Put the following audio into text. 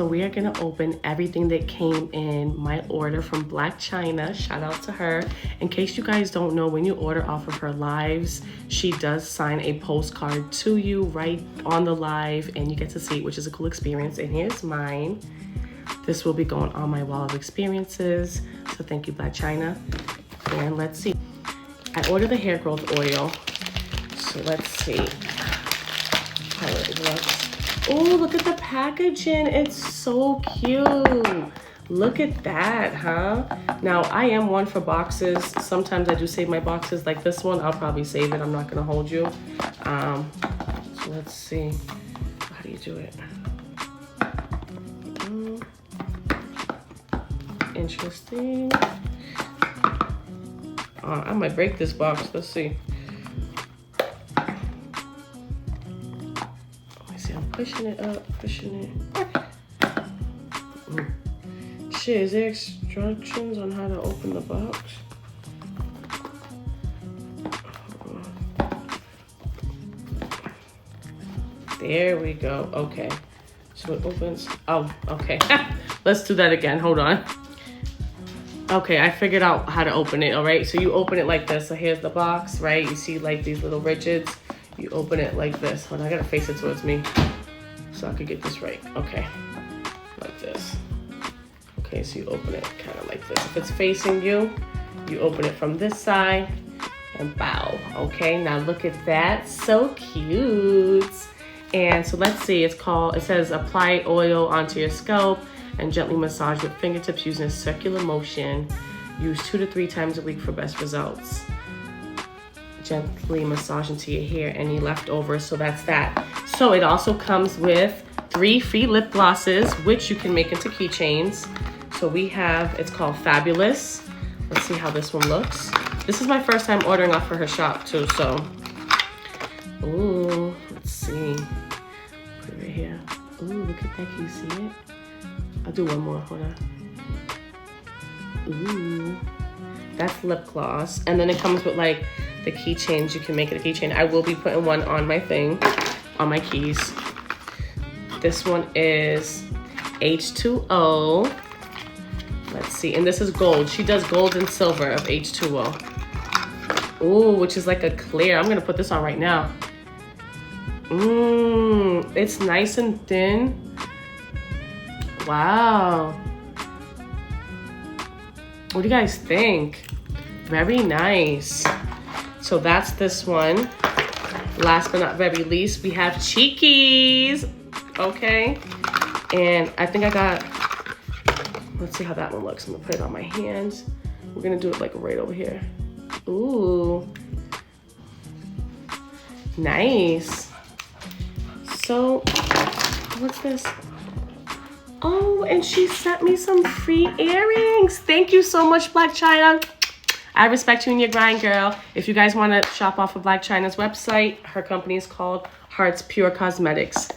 So we are gonna open everything that came in my order from Blac Chyna. Shout out to her. In case you guys don't know, when you order off of her lives, she does sign a postcard to you right on the live, and you get to see it, which is a cool experience. And here's mine. This will be going on my wall of experiences. So thank you, Blac Chyna. And let's see. I ordered the hair growth oil. So let's see how it looks. Oh, look at the packaging. It's so cute. Look at that, huh? Now, I am one for boxes. Sometimes I do save my boxes like this one. I'll probably save it. I'm not gonna hold you. So let's see. How do you do it? Interesting. I might break this box. Let's see. I'm pushing it up, pushing it. Shit, is there instructions on how to open the box? There we go. Okay. So it opens. Oh, okay. Let's do that again. Hold on. Okay, I figured out how to open it, all right? So you open it like this. So here's the box, right? You see like these little rigids. You open it like this. Hold on, I gotta face it towards me so I could get this right. Okay, like this. Okay, so you open it kind of like this. If it's facing you, you open it from this side and bow. Okay, now look at that, so cute. And so let's see, it says apply oil onto your scalp and gently massage with fingertips using a circular motion. Use 2 to 3 times a week for best results. Gently massage into your hair, any leftovers. So that's that. So it also comes with 3 free lip glosses, which you can make into keychains. So we have, it's called Fabulous. Let's see how this one looks. This is my first time ordering off of her shop too, so. Ooh, let's see. Put it right here. Ooh, look at that, can you see it? I'll do one more, hold on. Ooh, that's lip gloss. And then it comes with like the keychains. You can make it a keychain. I will be putting one on my thing, on my keys. This one is H2O. Let's see, and this is gold. She does gold and silver of H2O. Ooh, which is like a clear. I'm gonna put this on right now. It's nice and thin. Wow. What do you guys think? Very nice. So that's this one. Last but not very least, we have Cheekies. Okay. And I think I got, let's see how that one looks. I'm gonna put it on my hands. We're gonna do it like right over here. Ooh. Nice. So, what's this? Oh, and she sent me some free earrings. Thank you so much, Blac Chyna. I respect you and your grind, girl. If you guys want to shop off of Blac Chyna's website, her company is called Hearts Pure Cosmetics.